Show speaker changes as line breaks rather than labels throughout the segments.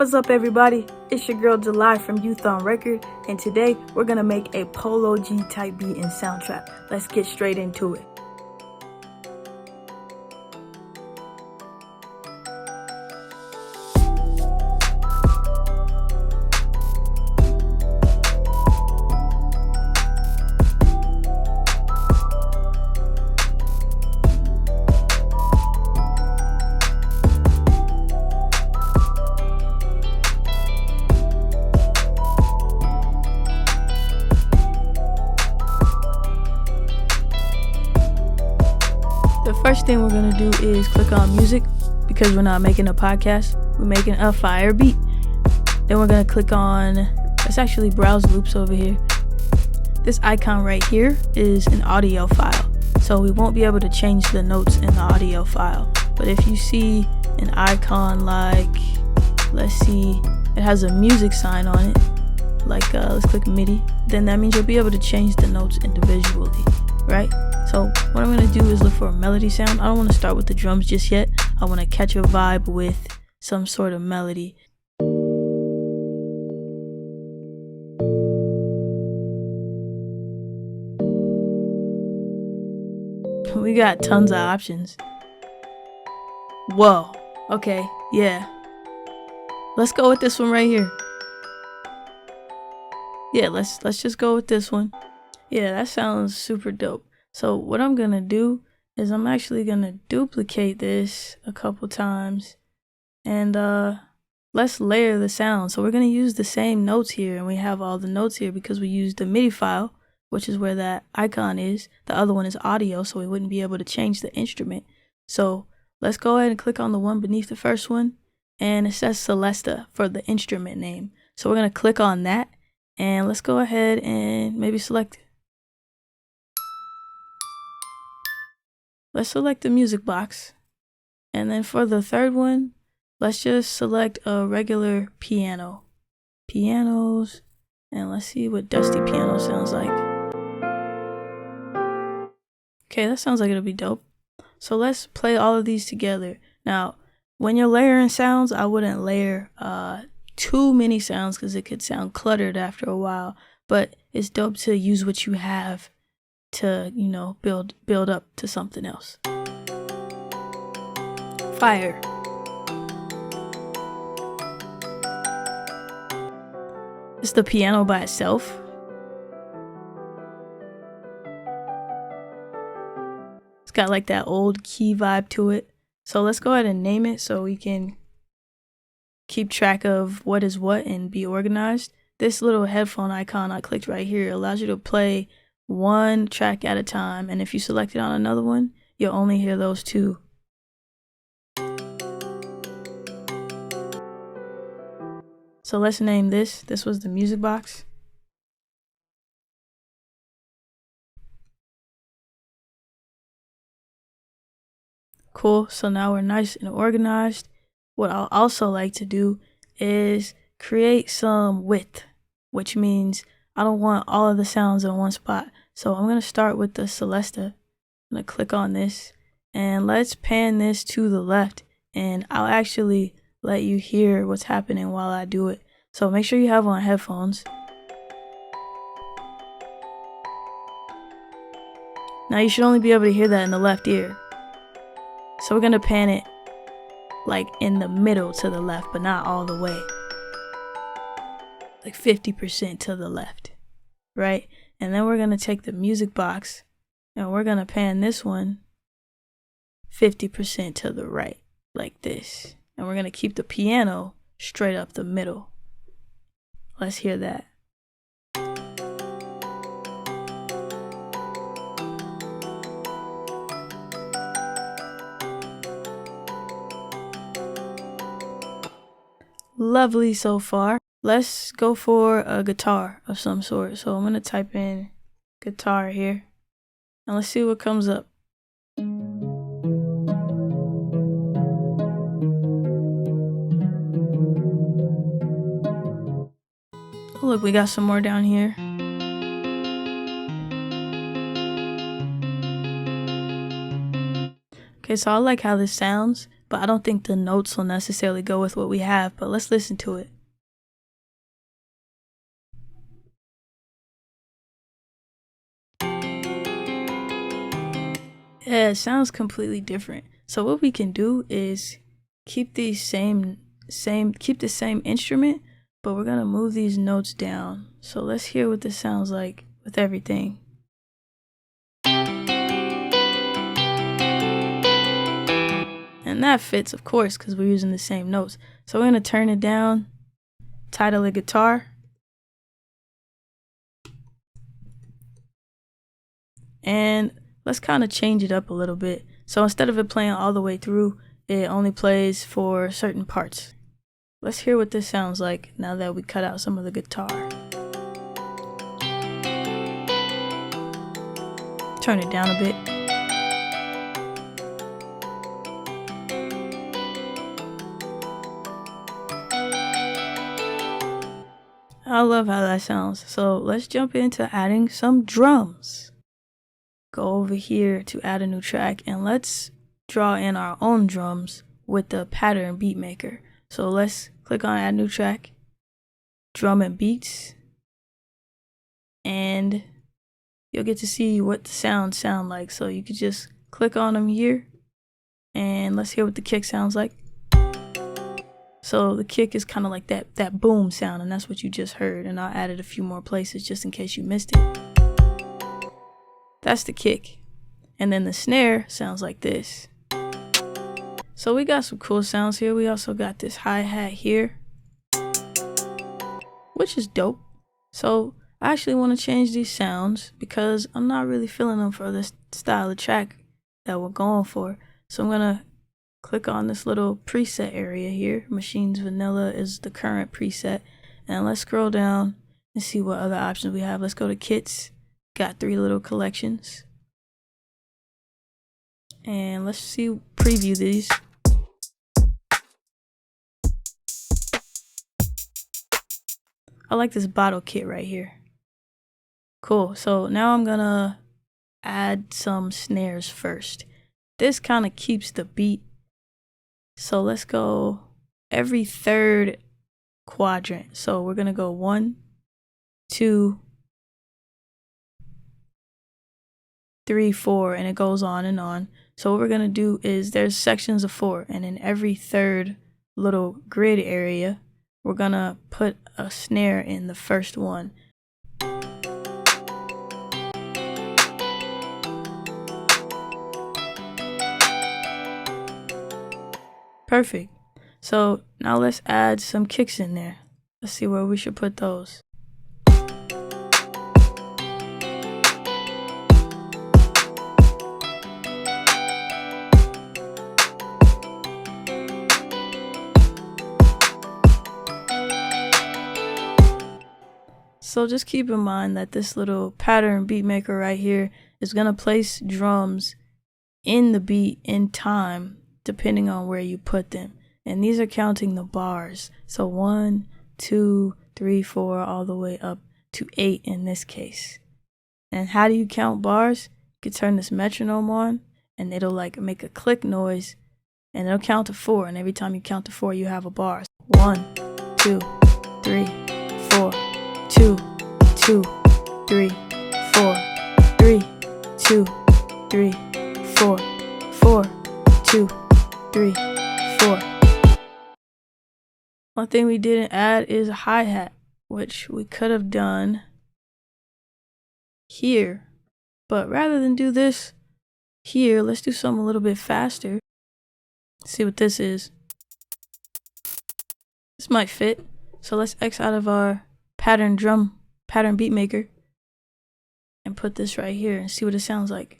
What's up, everybody? It's your girl July from Youth on Record, and today we're gonna make a Polo G type beat in Soundtrap. Let's get straight into it. The first thing we're gonna do is click on music because we're not making a podcast, we're making a fire beat. Then we're gonna click on, let's actually browse loops over here. This icon right here is an audio file, so we won't be able to change the notes in the audio file. But if you see an icon like, let's see, it has a music sign on it, like let's click MIDI, then that means you'll be able to change the notes individually, right? So what I'm going to do is look for a melody sound. I don't want to start with the drums just yet. I want to catch a vibe with some sort of melody. We got tons of options. Whoa. Okay. Yeah. Let's go with this one right here. Yeah, let's just go with this one. Yeah, that sounds super dope. So what I'm gonna do is I'm actually gonna duplicate this a couple times and let's layer the sound. So we're gonna use the same notes here, and we have all the notes here because we used the MIDI file, which is where that icon is. The other one is audio, so we wouldn't be able to change the instrument. So let's go ahead and click on the one beneath the first one, and it says Celesta for the instrument name. So we're gonna click on that, and let's go ahead and maybe select it. Let's select the music box, and then for the third one, let's just select a regular piano. Pianos, and let's see what dusty piano sounds like. Okay, that sounds like it'll be dope. So let's play all of these together. Now, when you're layering sounds, I wouldn't layer too many sounds because it could sound cluttered after a while, but it's dope to use what you have to, you know, build up to something else. Fire. It's the piano by itself. It's got like that old key vibe to it. So let's go ahead and name it so we can keep track of what is what and be organized. This little headphone icon I clicked right here allows you to play one track at a time, and if you select it on another one, you'll only hear those two. So let's name this. This was the music box. Cool, so now we're nice and organized. What I'll also like to do is create some width, which means I don't want all of the sounds in one spot. So I'm gonna start with the Celesta. I'm gonna click on this, and let's pan this to the left, and I'll actually let you hear what's happening while I do it. So make sure you have on headphones. Now you should only be able to hear that in the left ear. So we're gonna pan it like in the middle to the left, but not all the way. Like 50% to the left, right? And then we're gonna take the music box and we're gonna pan this one 50% to the right, like this. And we're gonna keep the piano straight up the middle. Let's hear that. Lovely so far. Let's go for a guitar of some sort. So I'm gonna type in guitar here, and let's see what comes up. Oh, look, we got some more down here. Okay, so I like how this sounds, but I don't think the notes will necessarily go with what we have, but let's listen to it. Yeah, it sounds completely different. So what we can do is keep the same instrument, but we're gonna move these notes down. So let's hear what this sounds like with everything. And that fits, of course, because we're using the same notes. So we're gonna turn it down, title the guitar, and let's kind of change it up a little bit. So instead of it playing all the way through, it only plays for certain parts. Let's hear what this sounds like now that we cut out some of the guitar. Turn it down a bit. I love how that sounds. So let's jump into adding some drums. Go over here to add a new track and let's draw in our own drums with the pattern beat maker. So let's click on add new track, drum and beats, and you'll get to see what the sounds sound like. So you could just click on them here and let's hear what the kick sounds like. So the kick is kind of like that boom sound, and that's what you just heard, and I added a few more places just in case you missed it. That's the kick. And then the snare sounds like this. So we got some cool sounds here. We also got this hi-hat here, which is dope. So I actually want to change these sounds because I'm not really feeling them for this style of track that we're going for. So I'm gonna click on this little preset area here. Machines Vanilla is the current preset. And let's scroll down and see what other options we have. Let's go to kits. Got 3 little collections. And let's preview these. I like this bottle kit right here. Cool. So now I'm gonna add some snares first. This kind of keeps the beat. So let's go every third quadrant. So we're gonna go 1, 2, 3, 4, and it goes on and on. So what we're gonna do is there's sections of 4, and in every third little grid area, we're gonna put a snare in the first one. Perfect. So now let's add some kicks in there. Let's see where we should put those. So just keep in mind that this little pattern beat maker right here is gonna place drums in the beat in time depending on where you put them. And these are counting the bars. So 1, 2, 3, 4, all the way up to 8 in this case. And how do you count bars? You can turn this metronome on and it'll like make a click noise and it'll count to 4. And every time you count to 4, you have a bar. 1, 2, 3, 4, 2, 2, 3, 4, 3, 2, 3, 4, 4, 2, 3, 4. One thing we didn't add is a hi-hat, which we could have done here. But rather than do this here, let's do something a little bit faster. See what this is. This might fit. So let's X out of our pattern beat maker and put this right here and see what it sounds like.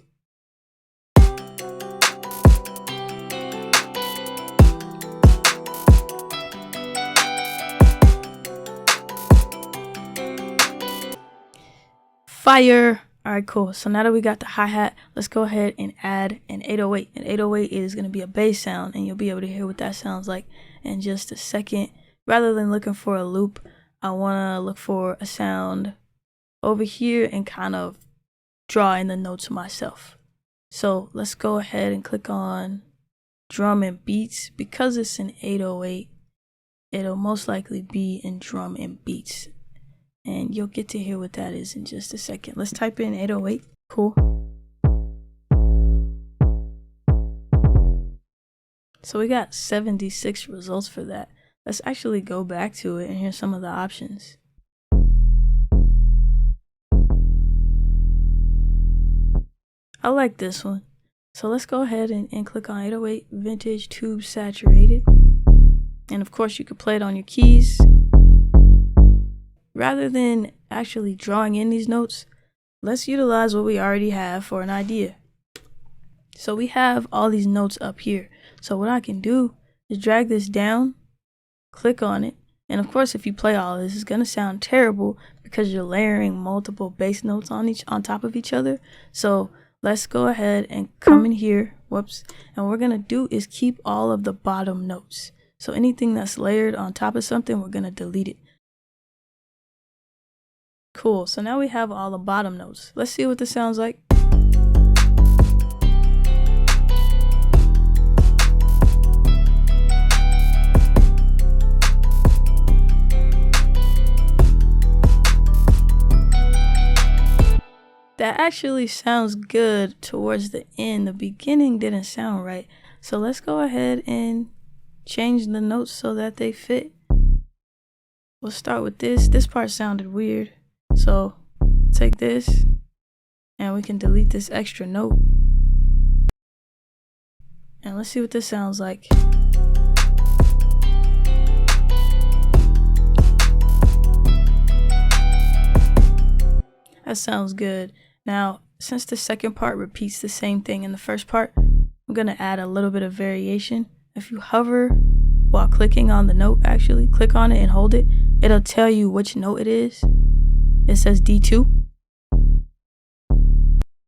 Fire! Alright, cool. So now that we got the hi-hat, let's go ahead and add an 808. An 808 is going to be a bass sound, and you'll be able to hear what that sounds like in just a second. Rather than looking for a loop, I want to look for a sound over here and kind of draw in the notes myself. So let's go ahead and click on drum and beats, because it's an 808, it'll most likely be in drum and beats. And you'll get to hear what that is in just a second. Let's type in 808. Cool. So we got 76 results for that. Let's actually go back to it and hear some of the options. I like this one. So let's go ahead and click on 808 Vintage Tube Saturated. And of course you could play it on your keys. Rather than actually drawing in these notes, let's utilize what we already have for an idea. So we have all these notes up here. So what I can do is drag this down, click on it, and of course if you play all of this, it's gonna sound terrible because you're layering multiple bass notes on top of each other. So let's go ahead and come in here, and what we're gonna do is keep all of the bottom notes. So anything that's layered on top of something, we're gonna delete it. Cool, so now we have all the bottom notes. Let's see what this sounds like. That actually sounds good towards the end. The beginning didn't sound right. So let's go ahead and change the notes so that they fit. We'll start with this. This part sounded weird. So take this and we can delete this extra note. And let's see what this sounds like. That sounds good. Now, since the second part repeats the same thing in the first part, I'm gonna add a little bit of variation. If you hover while clicking on the note, actually click on it and hold it, it'll tell you which note it is. It says D2.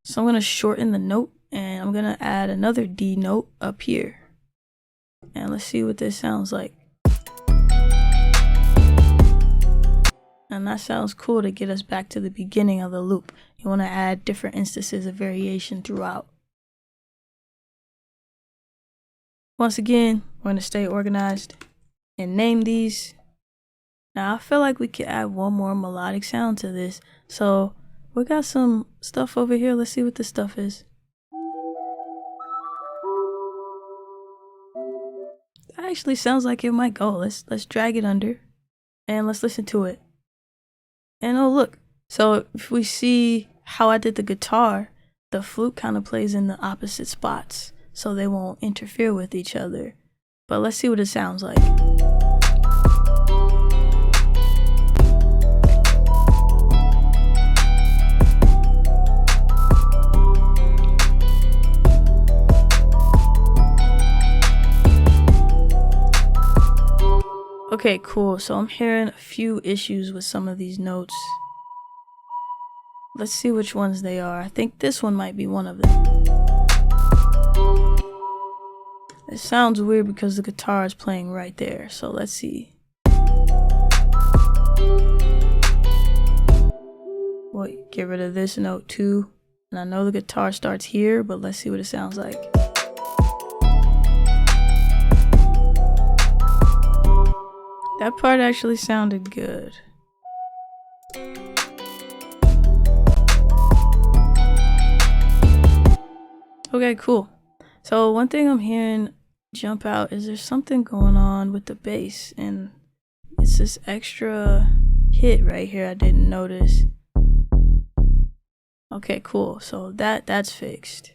So I'm gonna shorten the note and I'm gonna add another D note up here. And let's see what this sounds like. And that sounds cool to get us back to the beginning of the loop. You want to add different instances of variation throughout. Once again, we're going to stay organized and name these. Now I feel like we could add one more melodic sound to this. So we got some stuff over here. Let's see what this stuff is. That actually sounds like it might go. Let's drag it under and let's listen to it. And oh look, so if we see how I did the guitar, the flute kind of plays in the opposite spots so they won't interfere with each other. But let's see what it sounds like. Okay, cool. So I'm hearing a few issues with some of these notes. Let's see which ones they are. I think this one might be one of them. It sounds weird because the guitar is playing right there. So let's see. Wait, get rid of this note too. And I know the guitar starts here, but let's see what it sounds like. That part actually sounded good. Okay, cool. So one thing I'm hearing jump out is there's something going on with the bass, and it's this extra hit right here I didn't notice. Okay, cool. So that's fixed.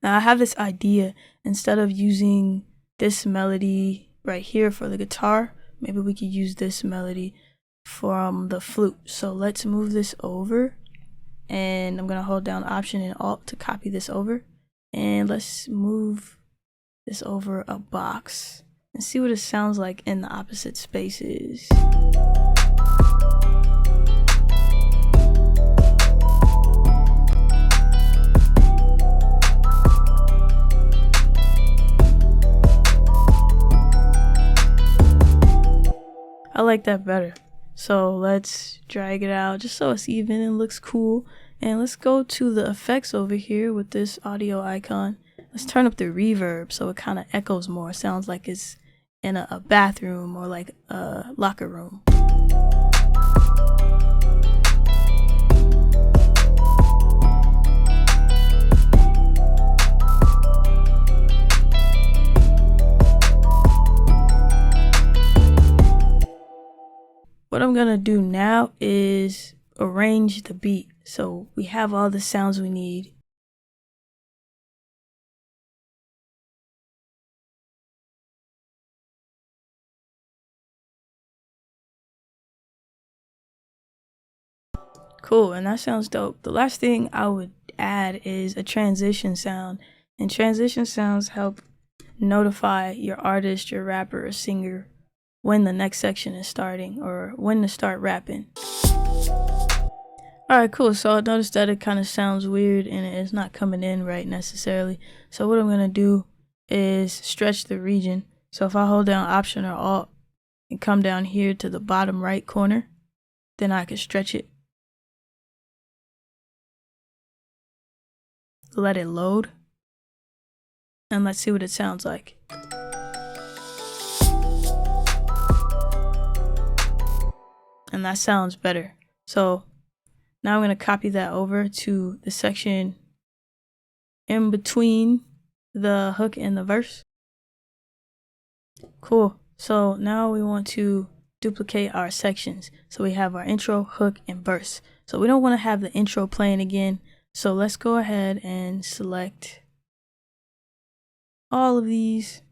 Now I have this idea. Instead of using this melody right here for the guitar, maybe we could use this melody from the flute. So let's move this over, and I'm gonna hold down Option and Alt to copy this over. And let's move this over a box and see what it sounds like in the opposite spaces. I like that better. So let's drag it out just so it's even and looks cool. And let's go to the effects over here with this audio icon. let's turn up the reverb so it kind of echoes more. It sounds like it's in a bathroom or like a locker room. What I'm gonna do now is arrange the beat so we have all the sounds we need. Cool, and that sounds dope. The last thing I would add is a transition sound, and transition sounds help notify your artist, your rapper, or singer when the next section is starting or when to start rapping. Alright, cool. So I noticed that it kind of sounds weird and it's not coming in right necessarily. So what I'm going to do is stretch the region. So if I hold down Option or Alt and come down here to the bottom right corner, then I can stretch it. Let it load. And let's see what it sounds like. And that sounds better. So now I'm going to copy that over to the section in between the hook and the verse. Cool. So now we want to duplicate our sections. So we have our intro, hook, and verse. So we don't want to have the intro playing again. So let's go ahead and select all of these.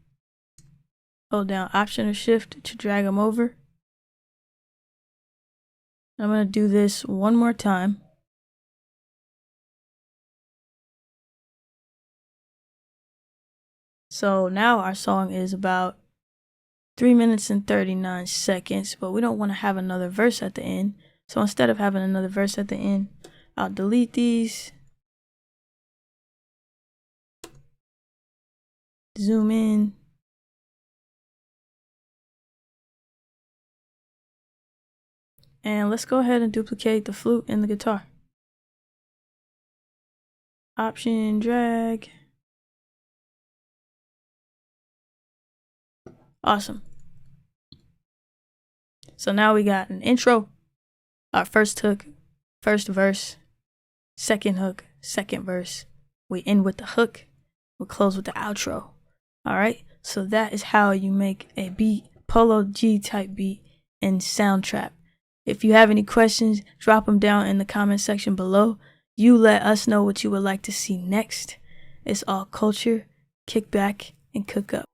Hold down Option or Shift to drag them over. I'm going to do this one more time. So now our song is about 3 minutes and 39 seconds, but we don't want to have another verse at the end. So instead of having another verse at the end, I'll delete these. Zoom in. And let's go ahead and duplicate the flute and the guitar. Option, drag. Awesome. So now we got an intro, our first hook, first verse, second hook, second verse. We end with the hook. We close with the outro. All right. So that is how you make a beat, Polo G type beat in Soundtrap. If you have any questions, drop them down in the comment section below. You let us know what you would like to see next. It's all culture. Kick back and cook up.